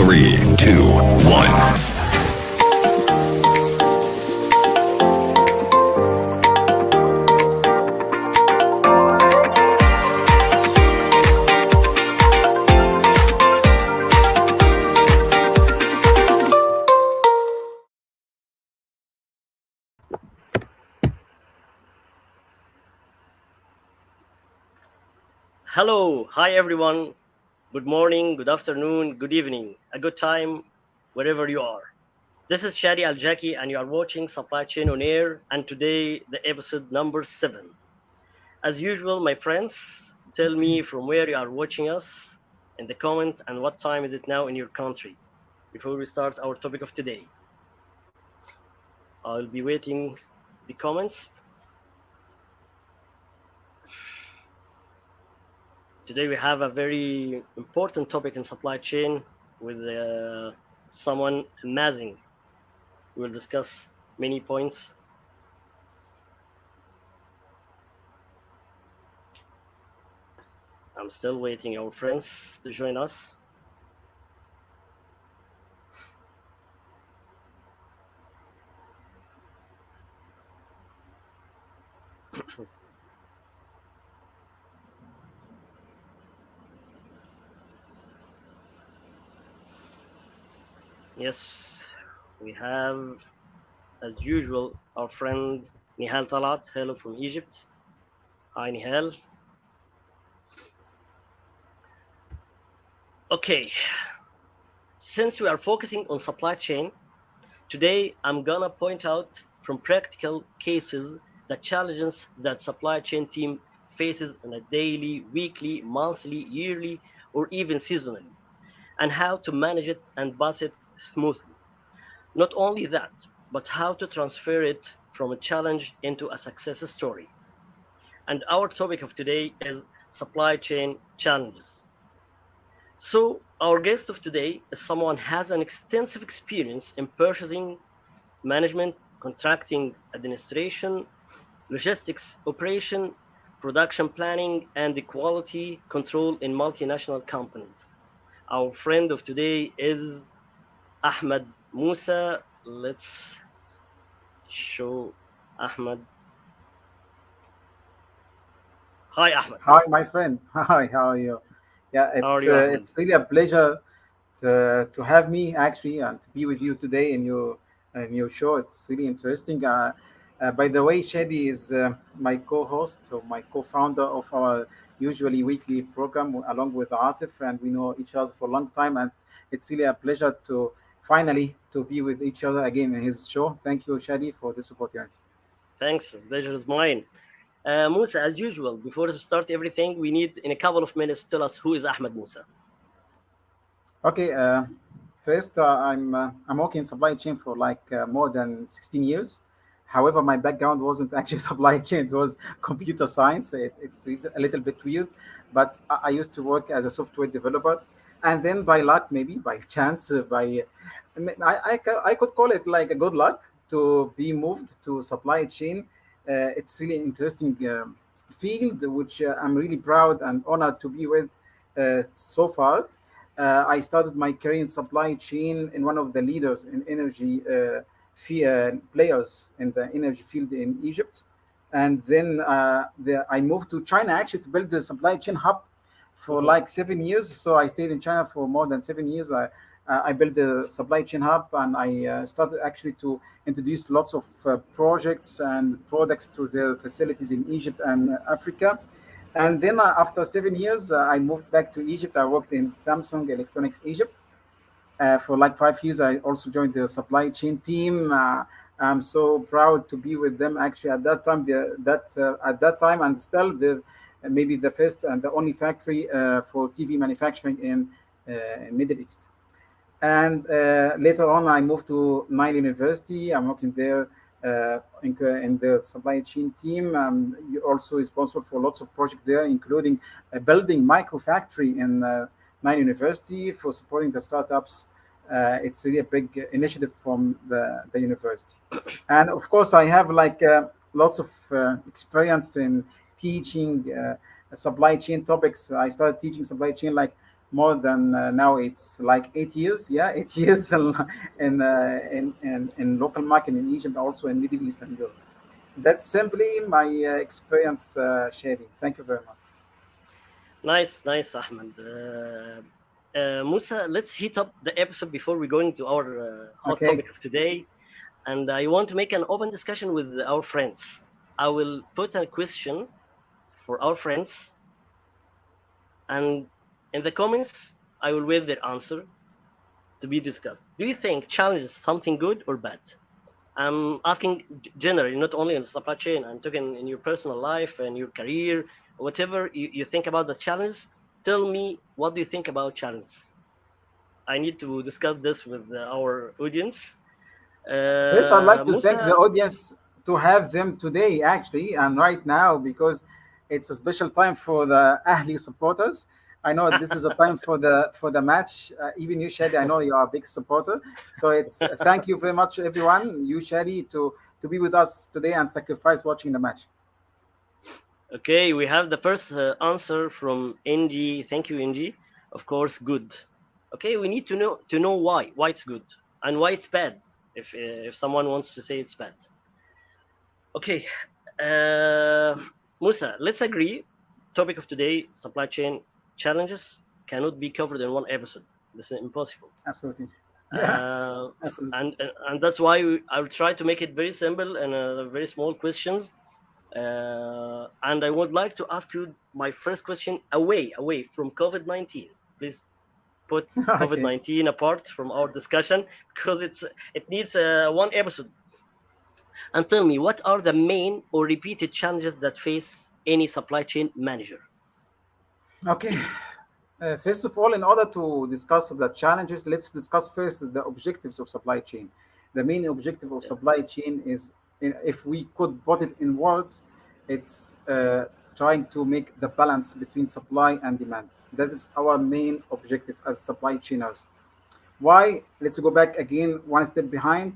Three, two, one. Hello, hi everyone. Good morning, good afternoon, good evening, a good time wherever you are. This is Shady Aljacky, and you are watching Supply Chain on Air, and today the episode number 7. As usual, my friends, tell me from where you are watching us in the comment and what time is it now in your country before we start our topic of today. I'll be waiting the comments. Today we have a very important topic in supply chain with someone amazing. We will discuss many points. I'm still waiting our friends to join us. Yes, we have, as usual, our friend Nihal Talat. Hello from Egypt. Hi, Nihal. Okay, since we are focusing on supply chain, today I'm gonna point out from practical cases the challenges that supply chain team faces on a daily, weekly, monthly, yearly, or even seasonally, and how to manage it and pass it smoothly. Not only that, but how to transfer it from a challenge into a success story. And our topic of today is supply chain challenges. So, our guest of today is someone who has an extensive experience in purchasing, management, contracting, administration, logistics operation, production planning, and the quality control in multinational companies. Our friend of today is Ahmed Mousa. Let's show Ahmed. Hi, Ahmed. Hi, my friend. Hi, how are you? Yeah, How are it's you, uh, Ahmed? it's really a pleasure to have me actually and to be with you today in your show. It's really interesting. By the way, Shady is my co-host, so my co-founder of our usually weekly program along with Atif, and we know each other for a long time. And it's really a pleasure to finally to be with each other again in his show. Thank you, Shady, for this opportunity. Thanks. The pleasure is mine. Musa, as usual, before we start everything, we need in a couple of minutes tell us who is Ahmed Musa. Okay, first, I'm working in supply chain for like more than 16 years. However, my background wasn't actually supply chain; it was computer science. It's a little bit weird, but I used to work as a software developer, and then by luck, maybe by chance, I could call it like a good luck to be moved to supply chain. It's really interesting field, which I'm really proud and honored to be with so far. I started my career in supply chain in one of the leaders in energy players in the energy field in Egypt. And then I moved to China actually to build the supply chain hub for Mhm. like 7 years. So I stayed in China for more than 7 years. I built the supply chain hub and I started actually to introduce lots of projects and products to the facilities in Egypt and Africa. And then after 7 years, I moved back to Egypt. I worked in Samsung Electronics Egypt for like 5 years. I also joined the supply chain team. I'm so proud to be with them. Actually, at that time, at that time, and still the maybe the first and the only factory for TV manufacturing in Middle East. And later on, I moved to Nile University. I'm working there in the supply chain team. You're also responsible for lots of projects there, including building micro factory in Nile University for supporting the startups. It's really a big initiative from the university. And of course, I have like lots of experience in teaching supply chain topics. I started teaching supply chain like more than now it's like 8 years. Yeah, 8 years in local market in Egypt, also in Middle East and Europe. That's simply my experience, Shady. Thank you very much. Nice, nice, Ahmed. Musa, let's heat up the episode before we go into our hot Okay. topic of today. And I want to make an open discussion with our friends. I will put a question for our friends, and in the comments, I will wait their answer to be discussed. Do you think challenge is something good or bad? I'm asking generally, not only in the supply chain. I'm talking in your personal life and your career, whatever you think about the challenge. Tell me, what do you think about challenges? I need to discuss this with our audience. First, I'd like to thank the Musa, audience to have them today, actually, and right now, because it's a special time for the Ahli supporters. I know this is a time for the match. Even you, Shadi, I know you are a big supporter. So it's thank you very much, everyone. You, Shadi, to be with us today and sacrifice watching the match. okay, we have the first answer from NG. Thank you, NG. Of course, good. Okay, we need to know why it's good and why it's bad. If someone wants to say it's bad. Okay, uh, Musa, let's agree. Topic of today: supply chain challenges cannot be covered in one episode. This is impossible. Absolutely. Yeah, Uh, absolutely. and that's why I will try to make it very simple and very small questions. And I would like to ask you my first question away from COVID-19. Please put Okay. COVID-19 apart from our discussion because it needs one episode. And tell me, what are the main or repeated challenges that face any supply chain manager? Okay. First of all, in order to discuss the challenges, let's discuss first the objectives of supply chain. The main objective of Yeah. supply chain is, if we could put it in words, it's trying to make the balance between supply and demand. That is our main objective as supply chainers. Why? Let's go back again one step behind.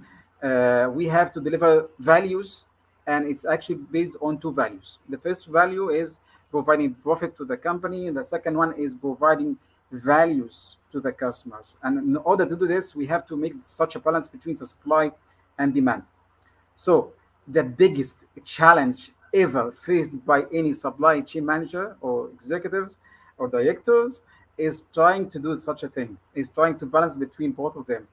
We have to deliver values, and it's actually based on two values. The first value is providing profit to the company, and the second one is providing values to the customers. And in order to do this, we have to make such a balance between the supply and demand. So, the biggest challenge ever faced by any supply chain manager or executives or directors is trying to do such a thing, is trying to balance between both of them.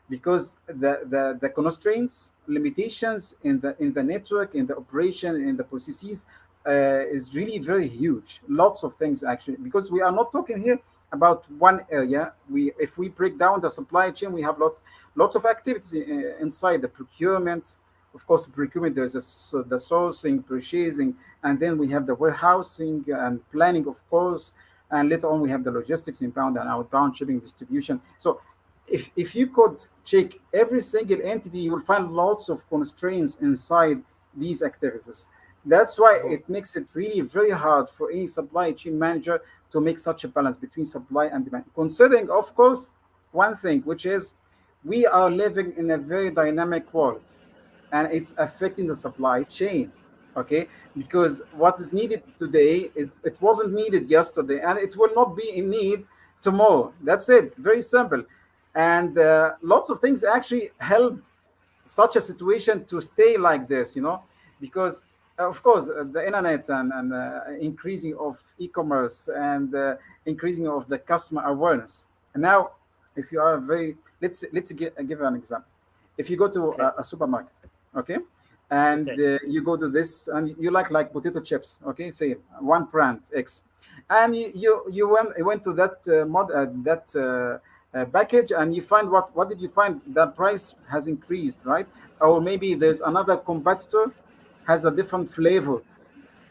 Because the constraints, limitations in the network, in the operation, in the processes is really very huge. Lots of things actually, because we are not talking here about one area. We If we break down the supply chain, we have lots of activities inside the procurement. Of course, procurement, there's the sourcing, purchasing, and then we have the warehousing and planning, of course, and later on we have the logistics, inbound and outbound shipping, distribution. So if you could check every single entity, you will find lots of constraints inside these activities. That's why Mhm. it makes it really very hard for any supply chain manager to make such a balance between supply and demand. Considering, of course, one thing, which is we are living in a very dynamic world, and it's affecting the supply chain. Okay, because what is needed today is it wasn't needed yesterday, and it will not be in need tomorrow. That's it. Very simple. And lots of things actually help such a situation to stay like this, because of course the internet and increasing of e-commerce and increasing of the customer awareness. And now, if you are very, give an example. If you go to Okay. a supermarket, okay, and Okay. you go to this and you like potato chips, okay, say one brand X, and you went to that package, and you find, what did you find? The price has increased, right? Or maybe there's another competitor has a different flavor,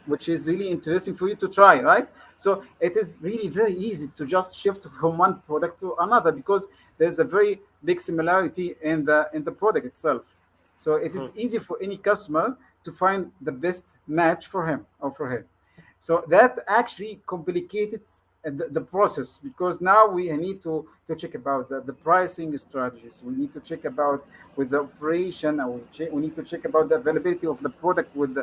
which is really interesting for you to try, right? So it is really very easy to just shift from one product to another, because there's a very big similarity in the product itself. So it Mhm. is easy for any customer to find the best match for him or for her. So that actually complicated the process, because now we need to check about the pricing strategies. We need to check about with the operation, and we need to check about the availability of the product with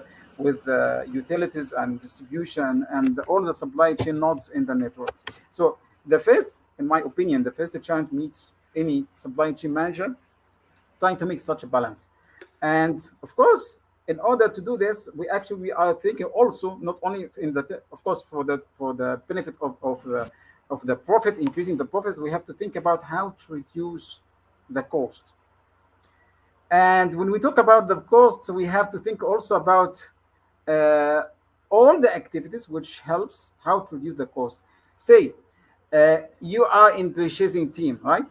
the utilities and distribution and all the supply chain nodes in the network. So the first, in my opinion, the first challenge meets any supply chain manager trying to make such a balance. And of course, in order to do this, we are thinking also not only of course for the benefit of the profit, increasing the profits, we have to think about how to reduce the cost. And when we talk about the costs, we have to think also about uh, all the activities which helps how to reduce the cost. Say you are in purchasing team, right?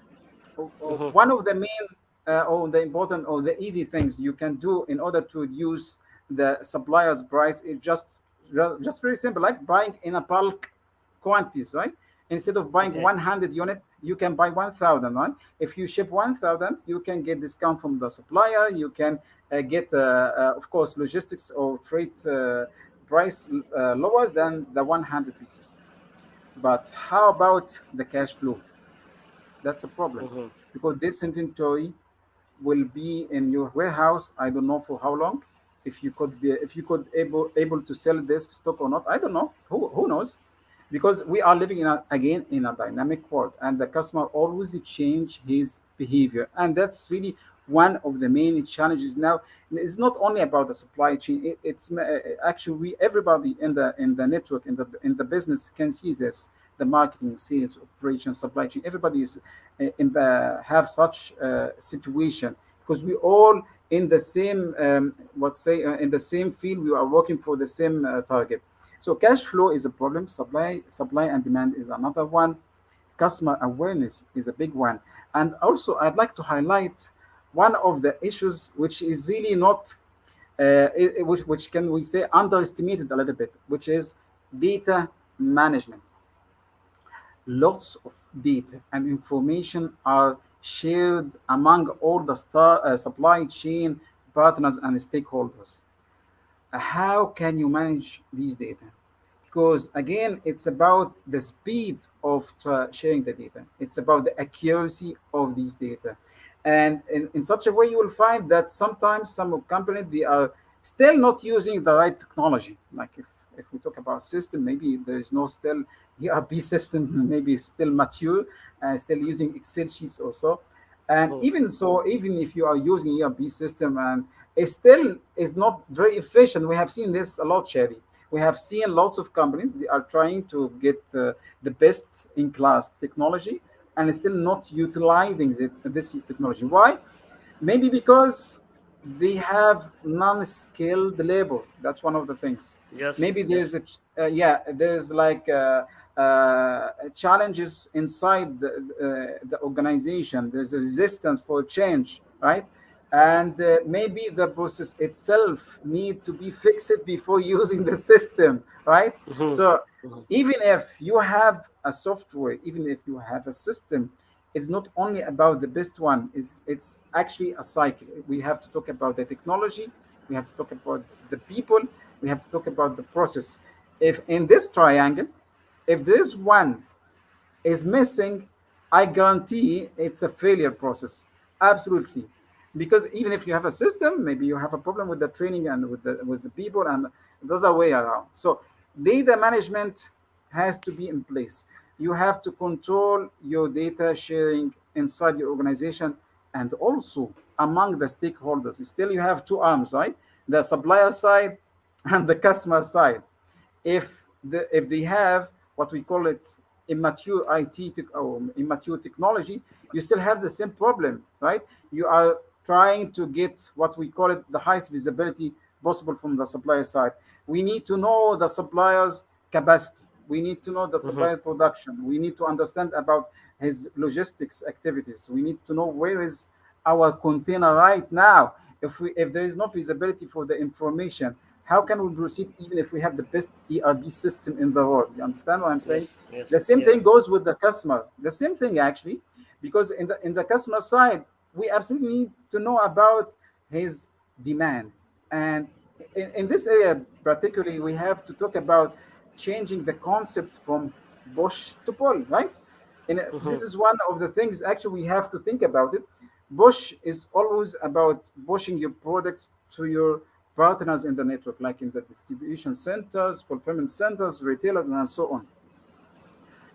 Mm-hmm. One of the main or the important or the easy things you can do in order to reduce the supplier's price is just very simple, like buying in a bulk quantities, right? Instead of buying Okay. 100 units, you can buy 1,000, right? If you ship 1,000, you can get discount from the supplier. You can get, of course, logistics or freight price lower than the 100 pieces. But how about the cash flow? That's a problem Mm-hmm. because this inventory will be in your warehouse. I don't know for how long. If you could able to sell this stock or not, I don't know. Who knows? Because we are living again in a dynamic world, and the customer always change his behavior, and that's really one of the main challenges now. It's not only about the supply chain. It's actually everybody in the network in the business can see this. The marketing, sales, operations, supply chain. Everybody is have such situation because we all in the same what say in the same field. We are working for the same target. So cash flow is a problem. Supply and demand is another one. Customer awareness is a big one. And also, I'd like to highlight one of the issues which is really not which can we say underestimated a little bit, which is data management. Lots of data and information are shared among all the supply chain partners and stakeholders. How can you manage these data? Because again, it's about the speed of sharing the data. It's about the accuracy of these data. And in such a way, you will find that sometimes some companies, they are still not using the right technology. Like if we talk about system, maybe there is no still ERP system, maybe still mature, still using Excel sheets also. And Mm-hmm. even so, even if you are using ERP system, and it still is not very efficient. We have seen this a lot, Shady. We have seen lots of companies, they are trying to get the best in class technology and still not utilizing this technology. Why? Maybe because they have non-skilled labor. That's one of the things. Yes. Maybe there's Yes. a yeah, there's like challenges inside the organization. There's a resistance for change, right? And maybe the process itself need to be fixed before using the system, right? Mm-hmm. So Mm-hmm. even if you have a software, even if you have a system, it's not only about the best one. It's actually a cycle. We have to talk about the technology, we have to talk about the people, we have to talk about the process. If in this triangle, if there's one is missing, I guarantee it's a failure process. Absolutely. Because even if you have a system, maybe you have a problem with the training and with the people and the other way around. So data management has to be in place. You have to control your data sharing inside your organization and also among the stakeholders. Still, you have two arms, right? The supplier side and the customer side. If they have what we call it immature or immature technology, you still have the same problem, right? You are trying to get what we call it the highest visibility possible from the supplier side. We need to know the supplier's capacity. We need to know the Mm-hmm. supplier production. We need to understand about his logistics activities. We need to know where is our container right now. If there is no visibility for the information, how can we proceed even if we have the best ERP system in the world? You understand what I'm saying? Yes. The Yes. same Yeah. thing goes with the customer. The same thing actually, because in the customer side, we absolutely need to know about his demand. And in this area particularly, we have to talk about changing the concept from push to pull, right? And Mm-hmm. this is one of the things actually we have to think about it. Push is always about pushing your products to your partners in the network, like in the distribution centers, fulfillment centers, retailers, and so on.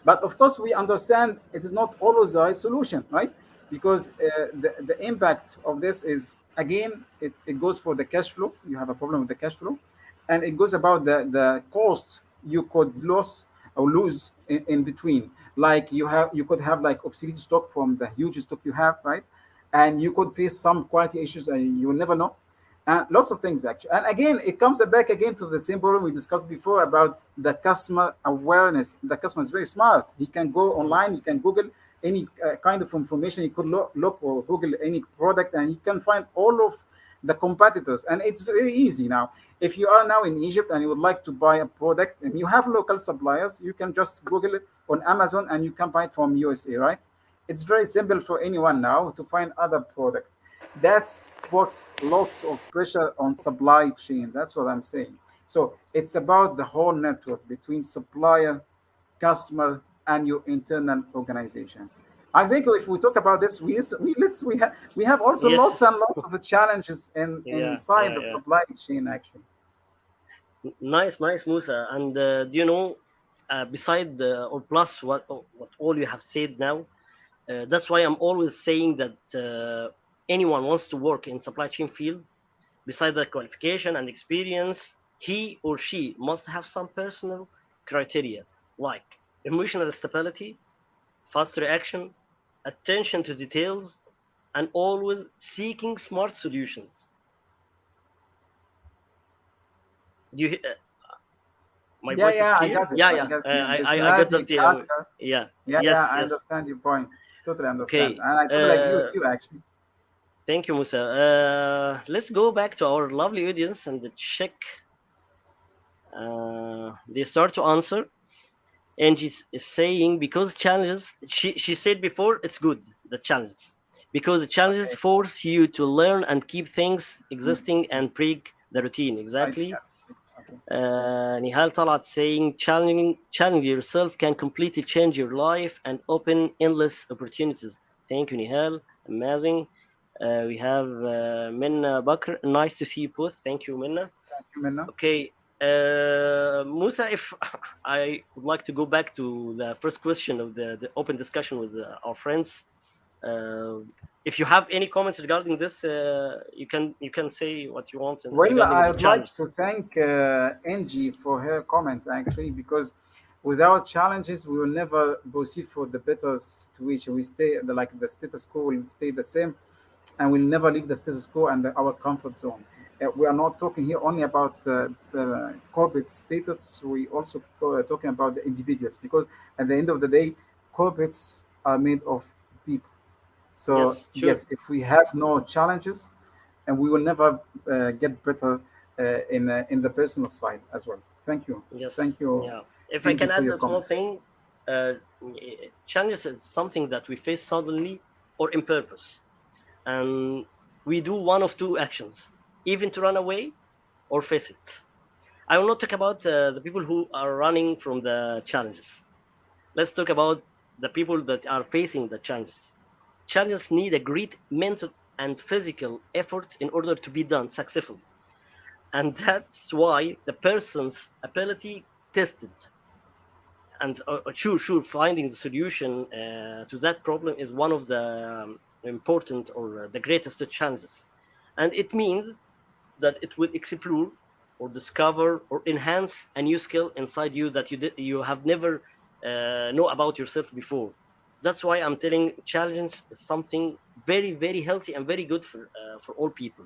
But of course, we understand it is not always the right solution, right? Because the impact of this is, again, it goes for the cash flow. You have a problem with the cash flow, and it goes about the cost you could lose or lose in between. Like you could have like obsolete stock from the huge stock you have, right? And you could face some quality issues, and you will never know. Lots of things actually. And again, it comes back again to the same problem we discussed before about the customer awareness. The customer is very smart. He can go Mhm. online, he can Google any kind of information. He could look or Google any product, and he can find all of the competitors. And it's very easy now. If you are now in Egypt and you would like to buy a product and you have local suppliers, you can just Google it on Amazon and you can buy it from USA, right? It's very simple for anyone now to find other product. That's puts lots of pressure on supply chain. That's what I'm saying. So it's about the whole network between supplier, customer, and your internal organization. I think if we talk about this, we have also lots Yes. and lots of challenges Yeah, inside yeah, the yeah. supply chain actually. Nice, nice, Musa. And do you know, beside or plus what all you have said now, that's why I'm always saying that anyone wants to work in supply chain field, beside the qualification and experience, he or she must have some personal criteria like emotional stability, fast reaction, attention to details, and always seeking smart solutions. Do you, my Yeah, voice is yeah, I clear? got it. Yeah, I yeah. got it. I got Personality, that. Yeah, character. yeah. Yeah, yeah, Yes, I yes. understand your point. Totally understand. Okay. And I totally agree with you actually. Thank you, Musa. Let's go back to our lovely audience and check. They start to answer. Angie is saying because challenges. She said before it's good the challenges because the challenges Okay. force you to learn and keep things Mm, existing and break the routine. Side, Exactly. yeah. Okay. Nihal Talat saying challenging yourself can completely change your life and open endless opportunities. Thank you, Nihal. Amazing. We have Minna Bakr. Nice to see you both. Thank you, Minna. Thank you, Minna. Okay. Musa, if I would like to go back to the first question of the open discussion with our friends. Uh, if you have any comments regarding this, you can say what you want Well, regarding the I'd like challenges. to thank Angie for her comment actually, because without challenges, we will never proceed for the better situation. We stay like the status quo will stay the same, and we'll never leave the status quo and our comfort zone. We are not talking here only about the corporate status. We also talking about the individuals, because at the end of the day, corporates are made of people. So Yes, sure. yes, if we have no challenges, and we will never get better in the personal side as well. Yes, thank you, yeah. If I Angie, can for add your a small comment. thing, uh, challenges is something that we face suddenly or in purpose, and we do one of two actions: even to run away or face it. I will not talk about the people who are running from the challenges. Let's talk about the people that are facing the challenges. Challenges need a great mental and physical effort in order to be done successfully, and that's why the person's ability tested. And sure, finding the solution to that problem is one of the important or the greatest challenges, and it means that it will explore or discover or enhance a new skill inside you that you have never know about yourself before. That's why I'm telling challenges is something very very healthy and very good for all people.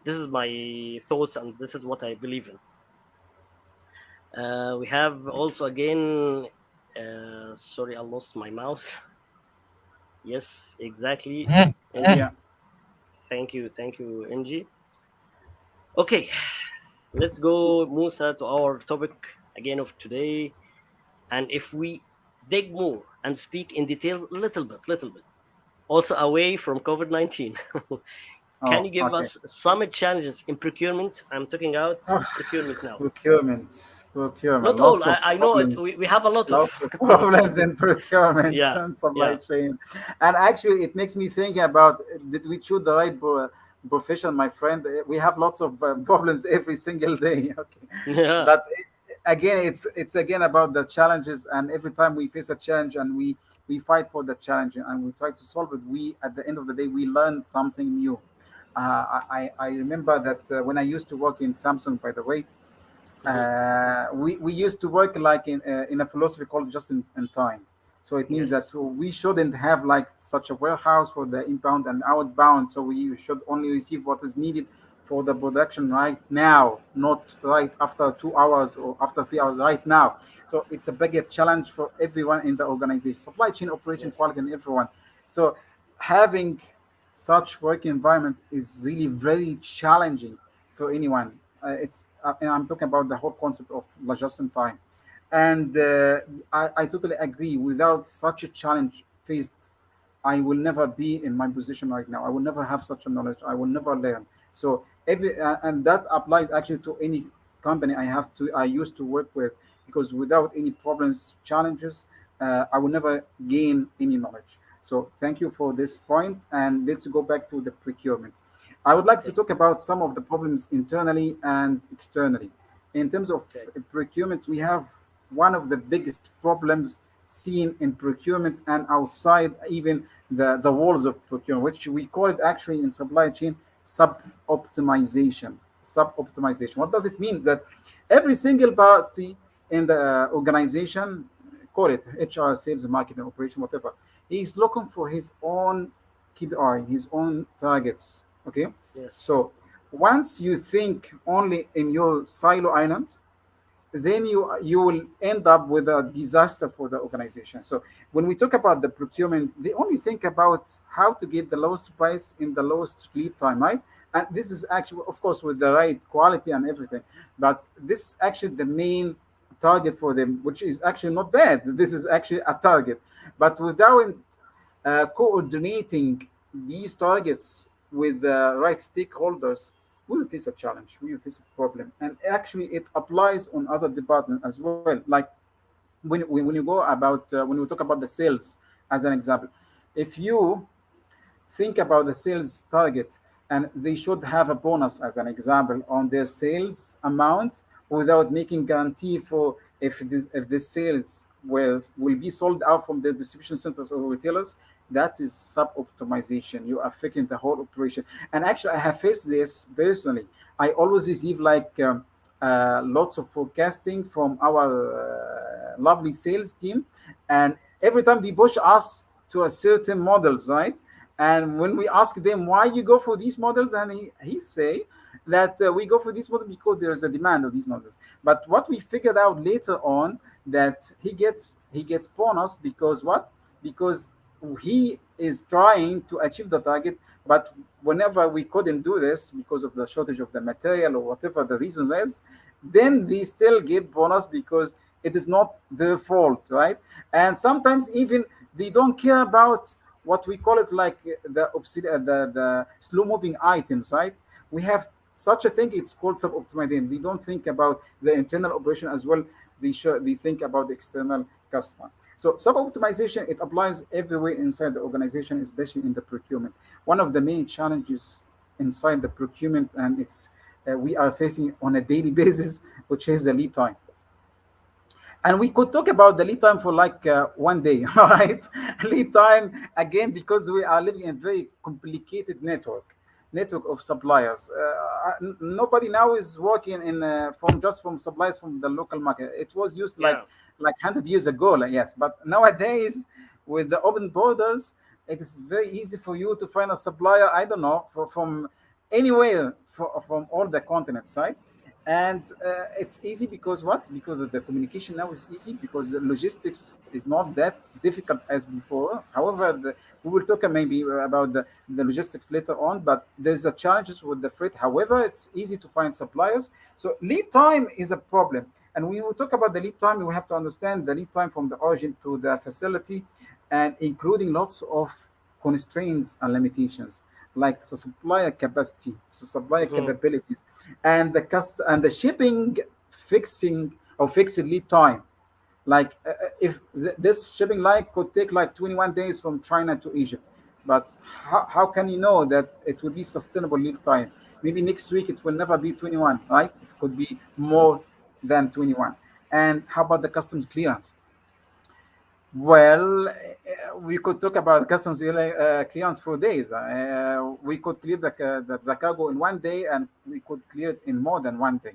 This is my thoughts and this is what I believe in. We have also again, sorry, I lost my mouse. Yes, exactly. Ng. Yeah. Thank you, Ng. Okay, let's go, Musa, to our topic again of today. And if we dig more and speak in detail, little bit, also away from COVID 19, can Oh, you give okay. us some challenges in procurement? I'm talking about Oh, procurement now. procurement, Not all. lots of I know it. We problems. have a lot of. Lots of problems in procurement Yeah, and supply yeah. chain. And actually, it makes me think about, did we choose the right profession, my friend? We have lots of problems every single day. Okay. Yeah. But again, it's again about the challenges, and every time we face a challenge and we fight for the challenge and we try to solve it, we at the end of the day we learn something new. I remember that when I used to work in Samsung, by the way, Mhm. we used to work like in a philosophy called just in time. So it means that Yes. we shouldn't have like such a warehouse for the inbound and outbound. So we should only receive what is needed for the production right now, not right after 2 hours or after 3 hours, right now. So it's a bigger challenge for everyone in the organization, supply chain, operation, Yes. quality, and everyone. So having such work environment is really very challenging for anyone. And I'm talking about the whole concept of just in time, and I totally agree. Without such a challenge faced, I will never be in my position right now. I will never have such a knowledge. I will never learn. So every and that applies actually to any company I used to work with, because without any problems, challenges, I will never gain any knowledge. So thank you for this point, and let's go back to the procurement. I would like to Okay. talk about some of the problems internally and externally. In terms of Okay. procurement, we have one of the biggest problems seen in procurement and outside even the walls of procurement, which we call it actually in supply chain sub-optimization. Sub-optimization. What does it mean? That every single party in the organization, call it HR, sales, marketing, operation, whatever, he's looking for his own KPI, his own targets. Okay, Yes. so once you think only in your silo island, then you will end up with a disaster for the organization. So when we talk about the procurement, they only think about how to get the lowest price in the lowest lead time, right? And this is actually, of course, with the right quality and everything. But this is actually the main target for them, which is actually not bad. This is actually a target. But without coordinating these targets with the right stakeholders, we will face a challenge, we will face a problem. And actually, it applies on other departments as well. Like when you go about, when we talk about the sales as an example, if you think about the sales target, and they should have a bonus as an example on their sales amount without making guarantee for if this sales will be sold out from the distribution centers or retailers. That is sub optimization. You are affecting the whole operation. And actually, I have faced this personally. I always receive like lots of forecasting from our lovely sales team, and every time they push us to a certain models, right? And when we ask them why you go for these models, and he say that we go for this model because there's a demand of these models. But what we figured out later on, that he gets bonus because what? Because he is trying to achieve the target, but whenever we couldn't do this because of the shortage of the material or whatever the reason is, then we still get bonus because it is not their fault, right? And sometimes even they don't care about what we call it like the slow moving items, right? We have such a thing. It's called sub optimization. They don't think about the internal operation as well. They think about the external customer. So sub optimization, it applies everywhere inside the organization, especially in the procurement. One of the main challenges inside the procurement, and it's we are facing on a daily basis, which is the lead time. And we could talk about the lead time for like one day, right? Lead time again, because we are living in a very complicated network of suppliers. Nobody now is working in from suppliers from the local market. It was used Yeah. like 100 years ago, like, yes, but nowadays with the open borders, it's very easy for you to find a supplier, I don't know, from anywhere, from all the continents, right? And it's easy because what? Because of the communication now is easy, because the logistics is not that difficult as before. However, we will talk maybe about the logistics later on, but there's a challenges with the freight. However, it's easy to find suppliers. So lead time is a problem. And when we talk about the lead time, we have to understand the lead time from the origin to the facility, and including lots of constraints and limitations, like the supplier capacity, the supplier Hmm. capabilities, and the shipping fixing or fixed lead time. Like if this shipping line could take like 21 days from China to Egypt, but how can you know that it will be sustainable lead time? Maybe next week it will never be 21, right? It could be more than 21. And how about the customs clearance? Well, we could talk about customs clearance for days. We could clear the cargo in one day, and we could clear it in more than one day.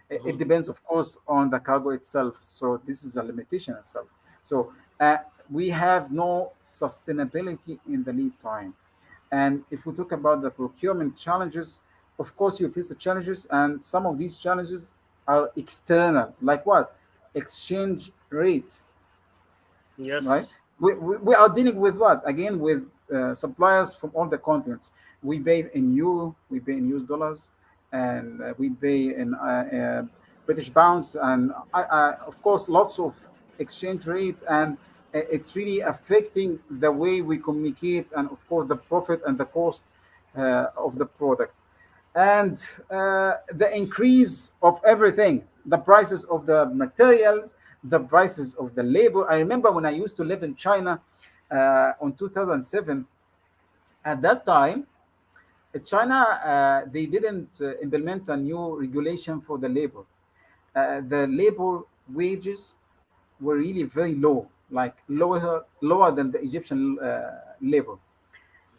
It Hmm. depends, of course, on the cargo itself. So this is a limitation itself. So we have no sustainability in the lead time. And if we talk about the procurement challenges, of course, you face the challenges, and some of these challenges are external, like what? Exchange rate, right? Yes. We are dealing with what? Again, with suppliers from all the continents. We pay in euro, we pay in US dollars, and we pay in British pounds, and of course, lots of exchange rate, and it's really affecting the way we communicate, and of course, the profit and the cost of the product, and the increase of everything, the prices of the materials, the prices of the labor. I remember when I used to live in China on 2007. At that time, China, they didn't implement a new regulation for the labor. The labor wages were really very low, like lower than the Egyptian labor.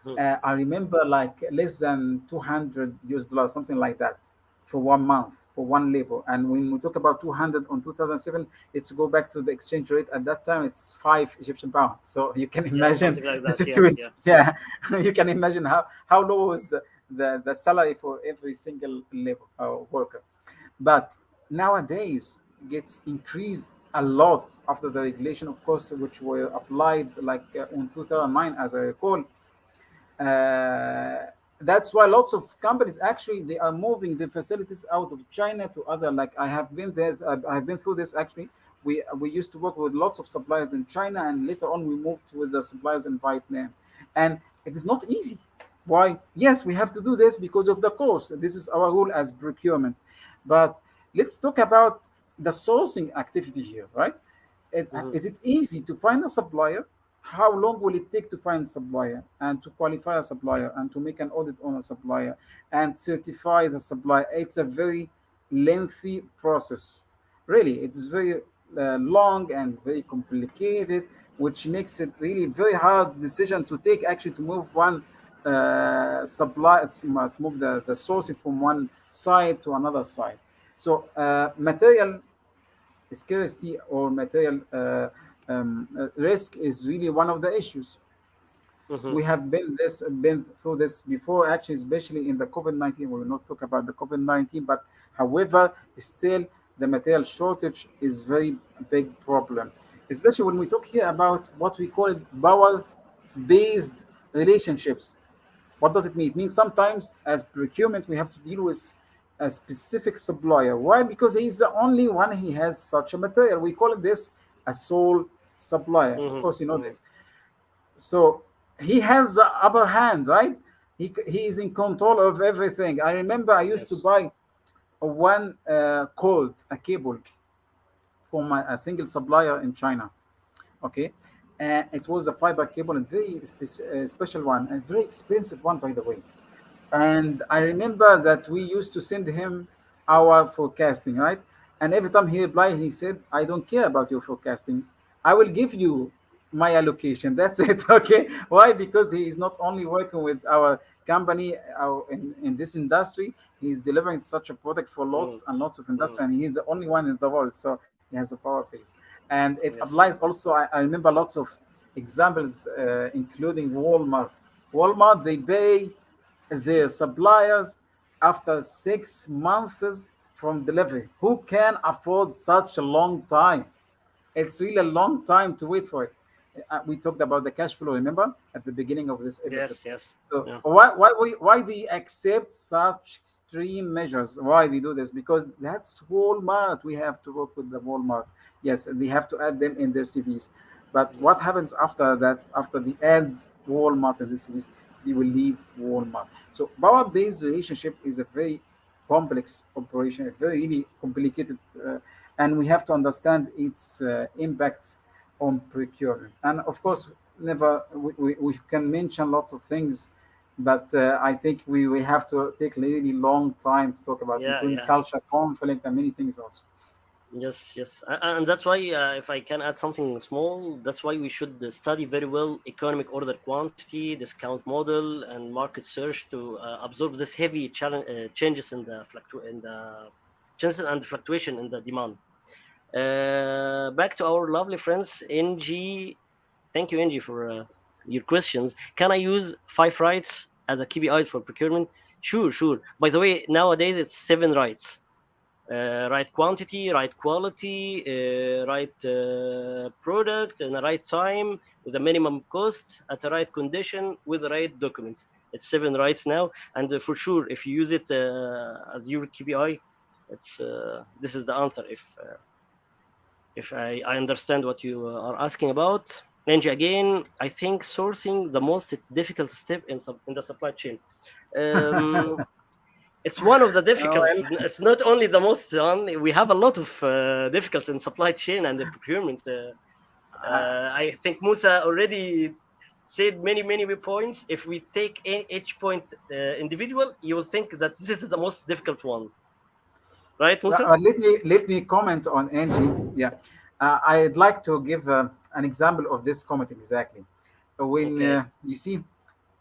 Hmm. I remember like less than 200 US dollars, something like that, for 1 month, for one labor. And when we talk about 200 on 2007, it's go back to the exchange rate. At that time, it's 5 Egyptian pounds. So you can Yeah, imagine something like the that. Yeah, situation. yeah. Yeah, you can imagine how low was the salary for every single labor worker. But nowadays, gets increased a lot after the regulation, of course, which were applied like on 2009, as I recall. uh, that's why lots of companies actually they are moving the facilities out of China to other. Like I have been there, I have been through this actually. We used to work with lots of suppliers in China, and later on we moved with the suppliers in Vietnam, and it is not easy. Why? Yes, we have to do this because of the cost. This is our rule as procurement. But let's talk about the sourcing activity here, right? Hmm. Is it easy to find a supplier? How long will it take to find a supplier and to qualify a supplier and to make an audit on a supplier and certify the supplier? It's a very lengthy process. Really, it's very long and very complicated, which makes it really very hard decision to take actually to move one supply, to move the sourcing from one side to another side. So material scarcity or material risk is really one of the issues. Hmm. We have been through this before, actually, especially in the COVID-19. We will not talk about the COVID-19, but however, still the material shortage is very big problem, especially when we talk Yes. here about what we call it power-based relationships. What does it mean? It means sometimes, as procurement, we have to deal with a specific supplier. Why? Because he's the only one he has such a material. We call this a sole supplier. Of Hmm. course, you know Hmm. this. So he has the upper hand, right? He is in control of everything. I remember I used to Yes. buy one cord, a cable from a single supplier in China. Okay, and it was a fiber cable, and very special one, and very expensive one, by the way. And I remember that we used to send him our forecasting, right? And every time he replied, he said, I don't care about your forecasting. I will give you my allocation. That's it. Okay. Why? Because he is not only working with our company in this industry, he's delivering such a product for Hmm. lots and lots of Hmm. industry, and he's the only one in the world. So he has a power base. And it Yes. applies also, I remember lots of examples, including Walmart. Walmart, they pay their suppliers after 6 months from delivery. Who can afford such a long time? It's really a long time to wait for it. We talked about the cash flow, remember, at the beginning of this episode. Yes. Yes. So Yeah. why we accept such extreme measures? Why we do this? Because that's Walmart. We have to work with the Walmart. Yes, we have to add them in their CVs. But what Yes. happens after that? After we add Walmart in the CVs, they will leave Walmart. So power-based relationship is a very complex operation, a very really complicated, and we have to understand its impact on procurement. And of course, never we can mention lots of things, but I think we have to take a really long time to talk about, Yeah. including Yeah. culture, conflict, and many things also. Yes, yes, and that's why, if I can add something small, that's why we should study very well economic order quantity, discount model, and market search to absorb this heavy challenge, changes in the changes and fluctuation in the demand. Back to our lovely friends, NG. Thank you, NG, for your questions. Can I use five rights as a KPI for procurement? Sure, sure. By the way, nowadays it's seven rights: right quantity, right quality, right product, and the right time with a minimum cost at the right condition with the right documents. It's seven rights now, and for sure, if you use it as your KPI, it's this is the answer. If I understand what you are asking about. Angie, again, I think sourcing the most difficult step in the supply chain. Um, it's one of the difficulties. Well, It's not only the most one. We have a lot of difficulties in supply chain and the procurement. I think Musa already said many points. If we take each point individual, you will think that this is the most difficult one, right, Musa? let me comment on Angie. Yeah, I'd like to give an example of this comment exactly. When Okay. you see,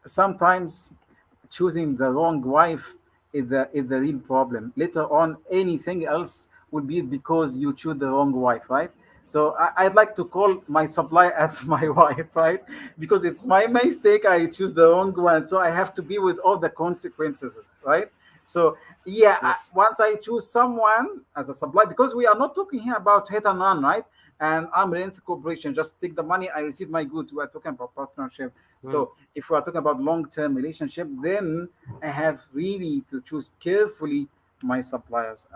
sometimes choosing the wrong wife is the real problem. Later on, anything else will be because you choose the wrong wife, right? So I'd like to call my supply as my wife, right? Because it's my mistake. I choose the wrong one, so I have to be with all the consequences, right? So yeah, Yes. once I choose someone as a supply, because we are not talking here about hit and run, right? And I'm an corporation, just take the money, I receive my goods. We are talking about partnership. Hmm. So if we are talking about long-term relationship, then I have really to choose carefully my suppliers.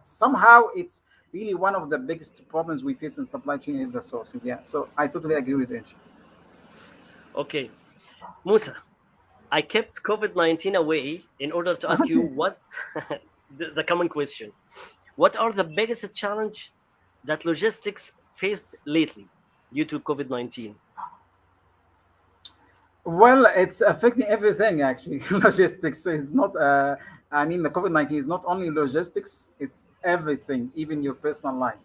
Somehow it's really one of the biggest problems we face in supply chain is the sourcing. Yeah, so I totally agree with Angie. Okay, Musa. I kept COVID-19 away in order to ask you Okay. what the common question. What are the biggest challenge that logistics faced lately due to COVID-19? Well, it's affecting everything actually. Logistics is not. I mean, the COVID-19 is not only logistics; it's everything, even your personal life.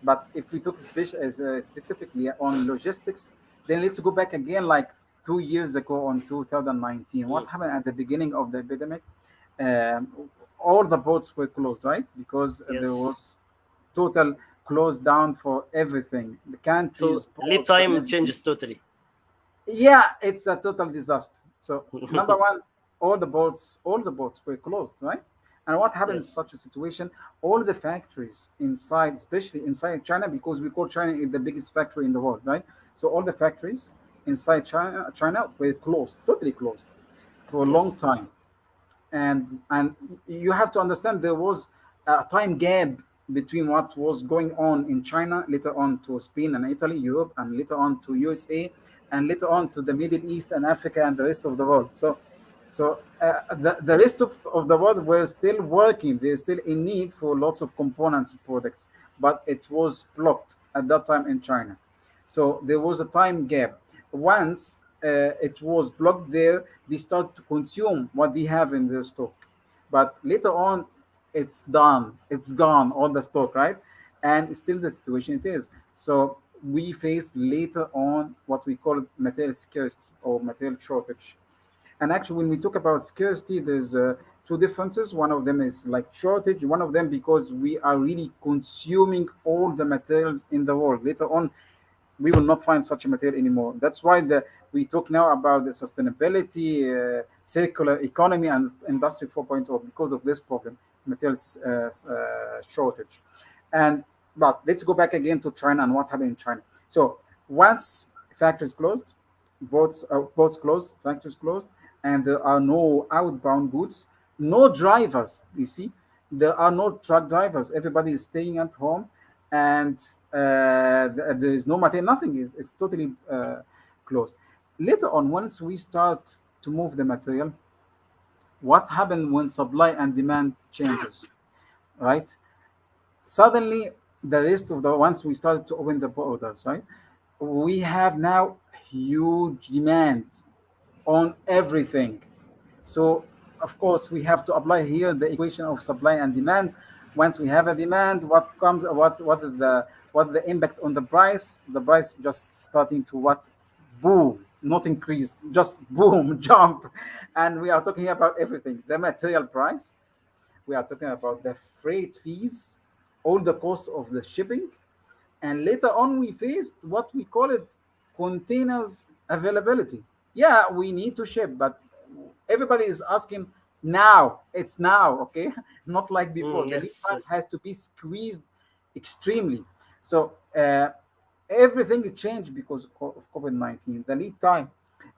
But if we talk specifically on logistics, then let's go back again, like 2 years ago on 2019. What Mm, happened at the beginning of the epidemic? Um, all the ports were closed, right? Because there yes. was total close down for everything, the countries, So lead ports, and time everything. changes totally. Yeah, it's a total disaster. So number one, all the boats were closed, right? And what happens in Yes. such a situation? All the factories inside, especially inside China, because we call China the biggest factory in the world, right? So all the factories inside China were closed, totally closed, for a long Yes. time. And you have to understand there was a time gap between what was going on in China, later on to Spain and Italy, Europe, and later on to USA, and later on to the Middle East and Africa and the rest of the world. So the rest of the world were still working. They're still in need for lots of components and products, but it was blocked at that time in China. So there was a time gap. Once it was blocked there, they start to consume what they have in their stock. But later on, it's done. It's gone, all the stock, right? And still the situation it is. So we face later on what we call material scarcity or material shortage. And actually, when we talk about scarcity, there's two differences. One of them is like shortage. One of them because we are really consuming all the materials in the world. Later on, we will not find such a material anymore. That's why we talk now about the sustainability, circular economy, and industry 4.0 because of this problem, materials shortage. And but let's go back again to China and what happened in China. So once factories closed, boats closed, factories closed, and there are no outbound goods, no drivers. You see, there are no truck drivers. Everybody is staying at home, and there is no material. Nothing is. It's totally closed. Later on, once we start to move the material, what happened when supply and demand changes, right? Suddenly, the rest of the once we started to open the borders, right? We have now huge demand on everything. So, of course, we have to apply here the equation of supply and demand. Once we have a demand, what comes, what the impact on the price? The price just starting to what? Boom, not increase, just boom, jump. And we are talking about everything: the material price, we are talking about the freight fees, all the costs of the shipping, and later on we faced what we call it containers availability. Yeah, we need to ship, but everybody is asking now. It's now, okay? Not like before. The lead Yes, time yes. has to be squeezed extremely. So everything is changed because of COVID-19. The lead time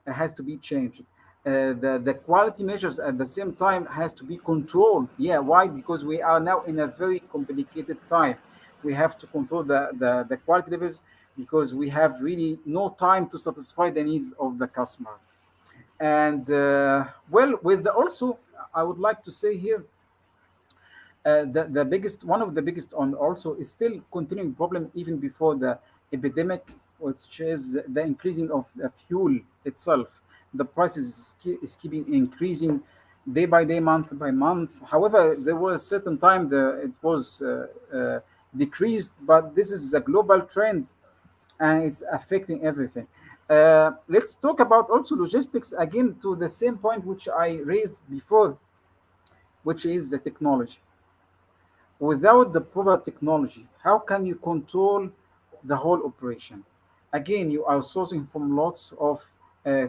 has to be changed. The quality measures at the same time has to be controlled. Yeah, why? Because we are now in a very complicated time. We have to control the quality levels because we have really no time to satisfy the needs of the customer. And well, with also, I would like to say here, the biggest, one of the biggest on also is still continuing problem even before the epidemic, which is the increasing of the fuel itself. The prices is keeping increasing day by day, month by month. However, there was a certain time it was decreased, but this is a global trend and it's affecting everything. Let's talk about also logistics again to the same point which I raised before, which is the technology. Without the proper technology, how can you control the whole operation? Again, you are sourcing from lots of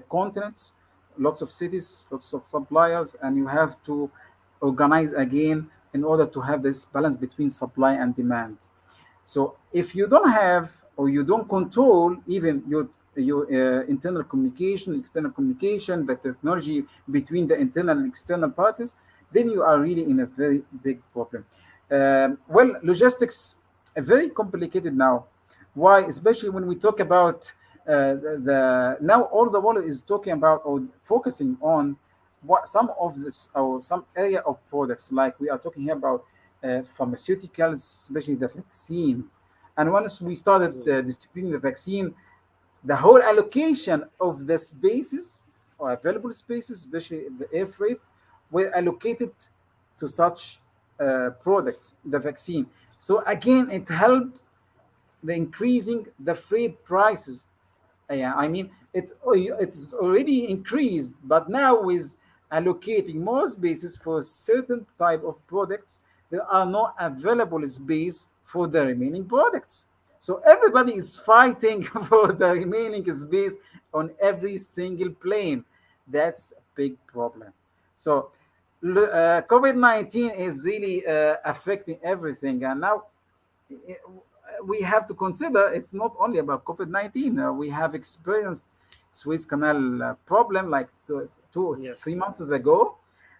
continents, lots of cities, lots of suppliers, and you have to organize again in order to have this balance between supply and demand. So if you don't have or you don't control even your internal communication, external communication, the technology between the internal and external parties, then you are really in a very big problem. Well, logistics are very complicated now. Why? Especially when we talk about the now all the world is talking about or focusing on what some of this or some area of products, like we are talking here about pharmaceuticals, especially the vaccine. And once we started Mm, distributing the vaccine, the whole allocation of the spaces or available spaces, especially the air freight, were allocated to such products, the vaccine. So again, it helped the increasing the freight prices. Yeah, I mean it's already increased, but now with allocating more spaces for certain type of products, there are no available space for the remaining products. So everybody is fighting for the remaining space on every single plane. That's a big problem. So COVID-19 is really affecting everything, and now we have to consider it's not only about COVID-19. We have experienced Suez Canal problem like 2 or 3 yes, months ago,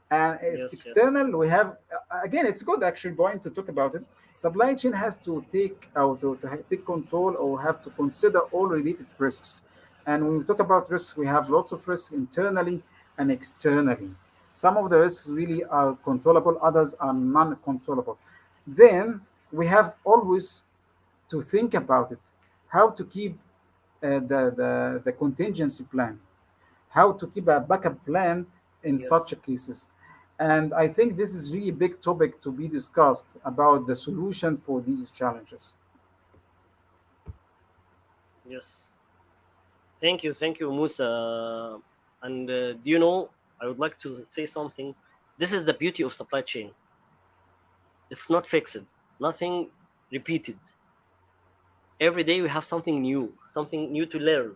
and it's yes, yes, external. We have again, it's good actually, Brian, to talk about it. Supply chain has to take out to take control or have to consider all related risks. And when we talk about risks, we have lots of risks internally and externally. Some of the risks really are controllable, others are non-controllable. Then we have always to think about it, how to keep the contingency plan, how to keep a backup plan in such yes, cases. And I think this is really a big topic to be discussed about the solution for these challenges. yes. Thank you, Musa. And do you know, I would like to say something. This is the beauty of supply chain. It's not fixed, nothing repeated. Every day we have something new to learn,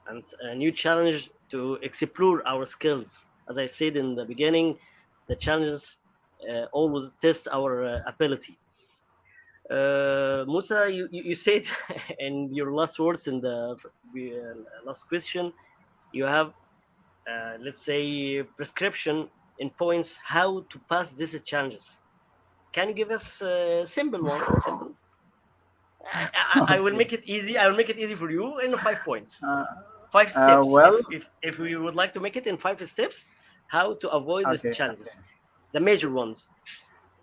and a new challenge to explore our skills. As I said in the beginning, the challenges always test our ability. Musa, you said in your last words in the last question, you have, let's say, prescription in points how to pass these challenges. Can you give us a simple one? Simple. I will Okay. make it easy. I will make it easy for you in 5 points. 5 steps. Well, If we would like to make it in 5 steps, how to avoid these okay, okay. challenges, the major ones.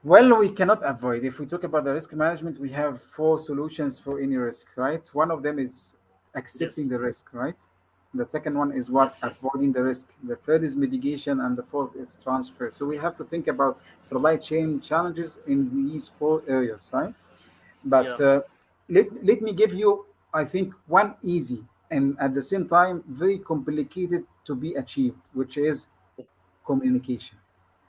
Well, we cannot avoid. If we talk about the risk management, we have four solutions for any risk, right? One of them is accepting Yes. the risk, right? The second one is what? Yes, yes. Avoiding the risk. The third is mitigation, and the fourth is transfer. So we have to think about supply chain challenges in these four areas, right? But Yeah. let me give you, I think, one easy and at the same time very complicated to be achieved, which is communication.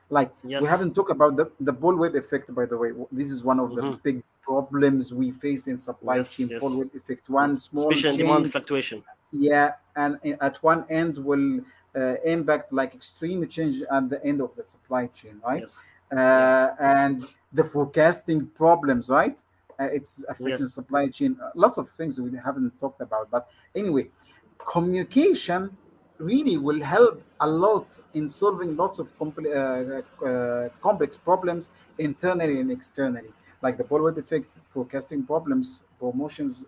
Like, we Yes. haven't talked about the bullwhip effect, by the way. This is one of the Mm-hmm. big problems we face in supply Yes, chain. Bullwhip yes. effect. One small Especially in demand change, fluctuation. yeah, and at one end will impact like extreme change at the end of the supply chain, right? Yes. Yeah. And the forecasting problems, right? It's affecting Yes. supply chain. Lots of things we haven't talked about, but anyway, communication really will help a lot in solving lots of complex problems internally and externally, like the bullwhip effect, forecasting problems, promotions,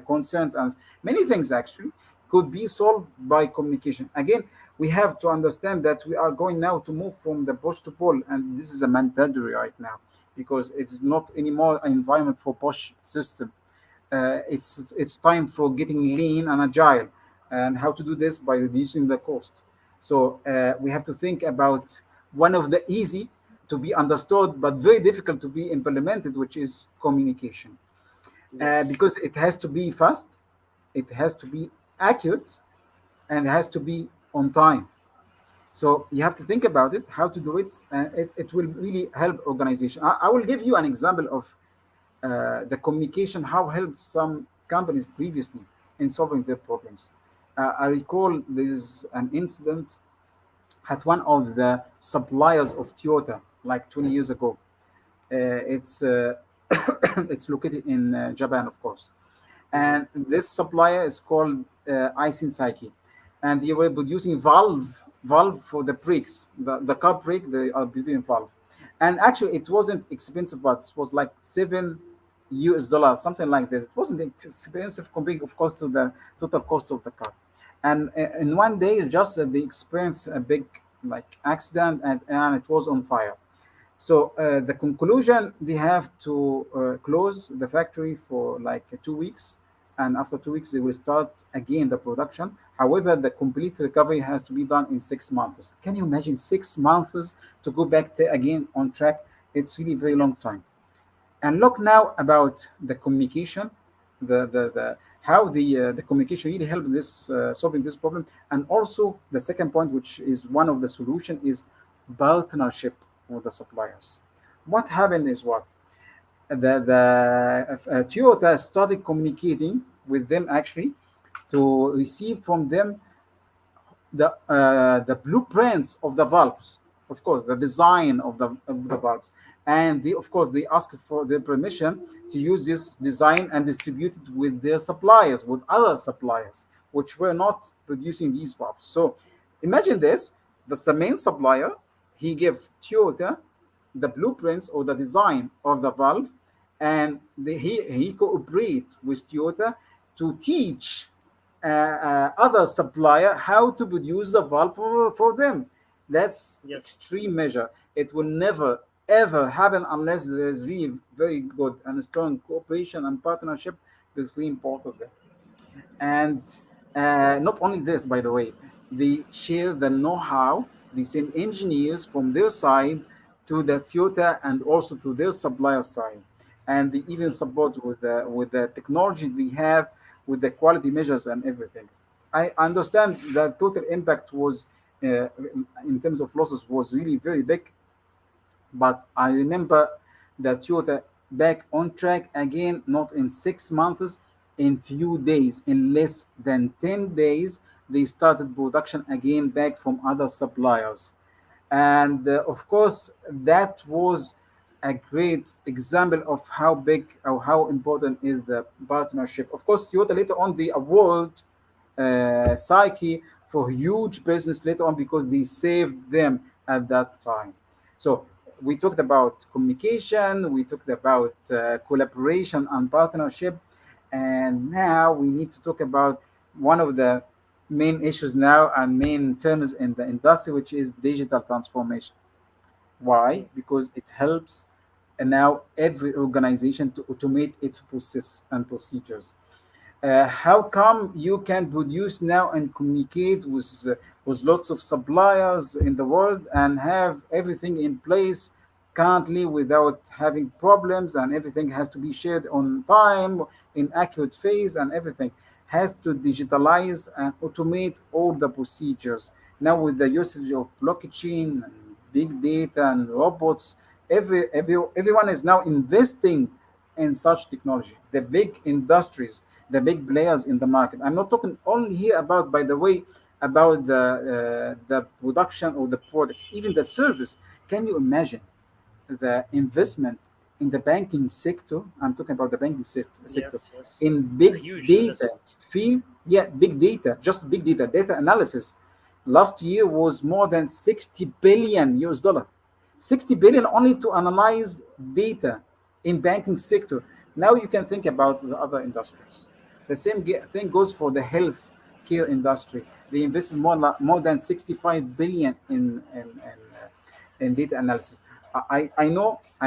concerns, and many things actually could be solved by communication. Again, we have to understand that we are going now to move from the push to pull, and this is a mandatory right now because it's not anymore an environment for push system. It's time for getting lean and agile, and how to do this by reducing the cost. So we have to think about one of the easy to be understood but very difficult to be implemented, which is communication, Yes. because it has to be fast, it has to be accurate, and it has to be on time. So you have to think about it, how to do it, and it will really help organization. I will give you an example of the communication, how helped some companies previously in solving their problems. I recall there's an incident at one of the suppliers of Toyota like 20 years ago. It's it's located in Japan, of course. Mm-hmm. And this supplier is called Aisin Saiki, and they were producing valve for the brakes, the car brake. They are building valve, and actually it wasn't expensive, but it was like $7, something like this. It wasn't expensive compared, of course, to the total cost of the car. And in one day, just they experienced a big like accident, and it was on fire. So the conclusion, they have to close the factory for like 2 weeks, and after 2 weeks they will start again the production. However, the complete recovery has to be done in 6 months. Can you imagine 6 months to go back to again on track? It's really very long Yes. time. And look now about the communication, the how the communication really helped this solving this problem. And also the second point, which is one of the solution, is partnership with the suppliers. What happened is what the Toyota started communicating with them actually to receive from them the blueprints of the valves, of course, the design of the valves, and they, of course, they ask for their permission to use this design and distribute it with their suppliers, with other suppliers which were not producing these valves. So imagine this: that's the main supplier. He gave Toyota the blueprints or the design of the valve, and he cooperate with Toyota to teach other supplier how to produce the valve for them. That's Yes. extreme measure. It will never ever happen unless there is really very good and strong cooperation and partnership between both of them. And not only this, by the way, they share the know-how. They send engineers from their side to the Toyota and also to their supplier side, and they even Yes. support with the technology we have, with the quality measures and everything. I understand that total impact was, in terms of losses, was really very big, but I remember that Toyota back on track again, not in 6 months, in few days, in less than 10 days, they started production again back from other suppliers. And of course, that was a great example of how big or how important is the partnership. Of course, Toyota later on they award Psyche for huge business later on because they saved them at that time. So we talked about communication, we talked about collaboration and partnership, and now we need to talk about one of the main issues now and main terms in the industry, which is digital transformation. Why? Mm. Because it helps now every organization to automate its process and procedures. How come you can produce now and communicate with lots of suppliers in the world and have everything in place currently without having problems, and everything has to be shared on time in accurate phase, and everything has to digitalize and automate all the procedures now with the usage of blockchain and big data and robots. Everyone is now investing in such technology. The big industries, the big players in the market. I'm not talking only here about, by the way, about the production of the products, even the service. Can you imagine the investment in the banking sector? I'm talking about the banking sector Yes, yes. in A big huge data investment. field. Yeah, big data, just big data, data analysis. Last year was more than 60 billion US dollar. 60 billion only to analyze data in banking sector. Now you can think about the other industries. The same thing goes for the health care industry. They invested more than 65 billion in data analysis. I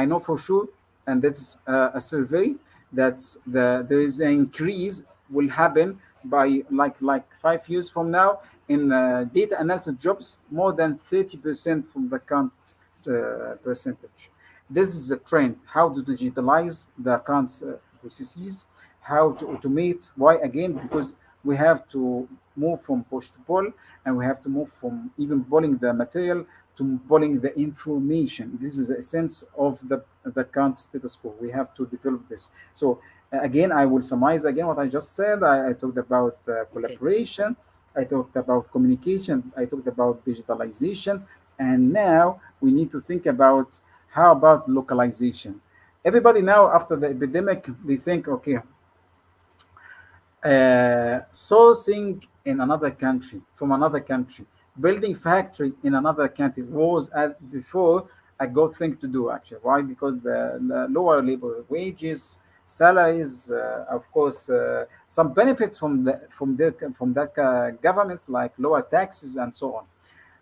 know for sure, and that's a survey that there is an increase will happen by like 5 years from now in data analysis jobs, more than 30% from the current percentage. This is a trend. How to digitalize the current processes, how to automate. Why again? Because we have to move from push to pull, and we have to move from even pulling the material to pulling the information. This is the essence of the current status quo. We have to develop this. So again, I will summarize again what I just said. I talked about Okay. collaboration. I talked about communication. I talked about digitalization. And now we need to think about how about localization. Everybody now, after the epidemic, they think, okay, sourcing in another country, from another country, building factory in another country was before a good thing to do, actually. Why? Because the lower labor wages, salaries, of course, some benefits from that governments, like lower taxes and so on.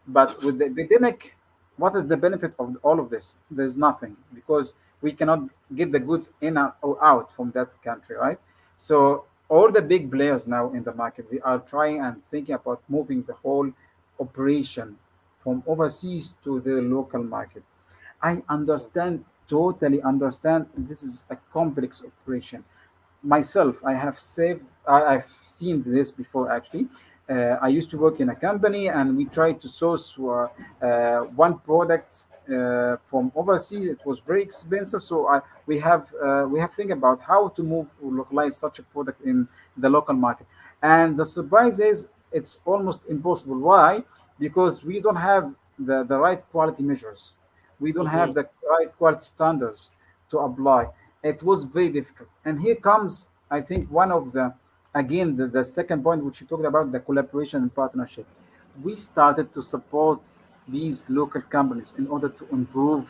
But with the epidemic, what is the benefit of all of this? There's nothing, because we cannot get the goods in or out from that country, right? So all the big players now in the market, we are trying and thinking about moving the whole operation from overseas to the local market. I Mhm. understand, totally understand. This is a complex operation. Myself, I've seen this before, actually. I used to work in a company, and we tried to source one product from overseas. It was very expensive, so we have think about how to move or localize such a product in the local market. And the surprise is it's almost impossible. Why? Because we don't have the right quality measures. We don't have Mhm. the right quality standards to apply. It was very difficult. And here comes, I think, one of again, the second point which you talked about, the collaboration and partnership. We started to support these local companies in order to improve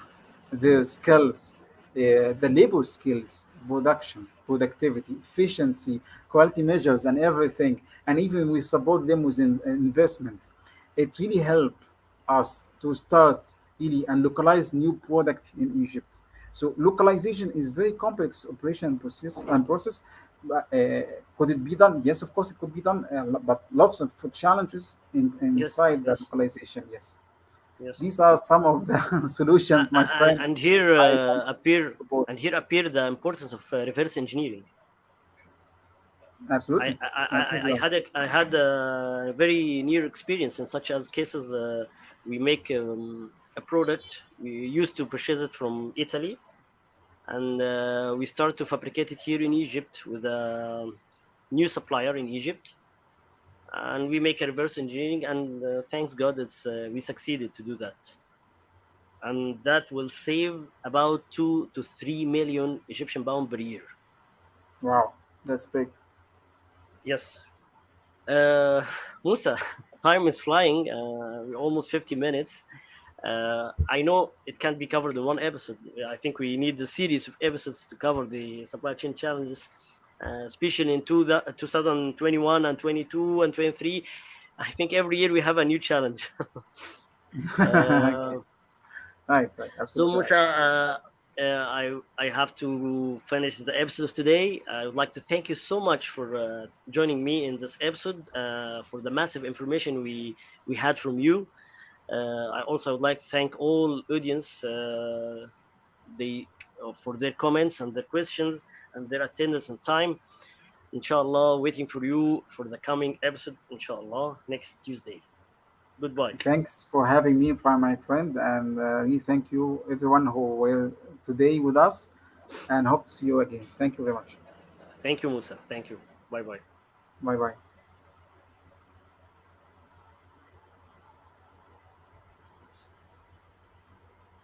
their skills, the labor skills, production, productivity, efficiency, quality measures, and everything. And even we support them with investment. It really helped us to start really and localize new product in Egypt. So localization is very complex operation process. Could it be done? Yes, of course it could be done, but lots of challenges Yes, inside the yes, localization. Yes, yes. these are some of the solutions, my friend. And here I can support. appear the importance of reverse engineering. Absolutely, absolutely right. I had a very near experience in such as cases. We make a product. We used to purchase it from Italy, and we start to fabricate it here in Egypt with a new supplier in Egypt, and we make a reverse engineering. And thanks God, it's we succeeded to do that, and that will save about 2 to 3 million Egyptian pound per year. Wow, that's big. Yes. Uh, Musa, time is flying. We're almost 50 minutes. I know it can't be covered in one episode. I think we need a series of episodes to cover the supply chain challenges, especially in 2021 and 22 and 23. I think every year we have a new challenge. Okay, uh, right, right, so absolutely right. Musa, I have to finish the episode today. I would like to thank you so much for joining me in this episode, for the massive information we had from you. I also would like to thank all audience they for their comments and their questions and their attendance and time. Inshallah, waiting for you for the coming episode. Inshallah, next Tuesday. Goodbye. Thanks for having me, for my friend, and we thank you everyone who were today with us, and hope to see you again. Thank you very much. Thank you, Musa. Thank you. Bye bye. Bye bye.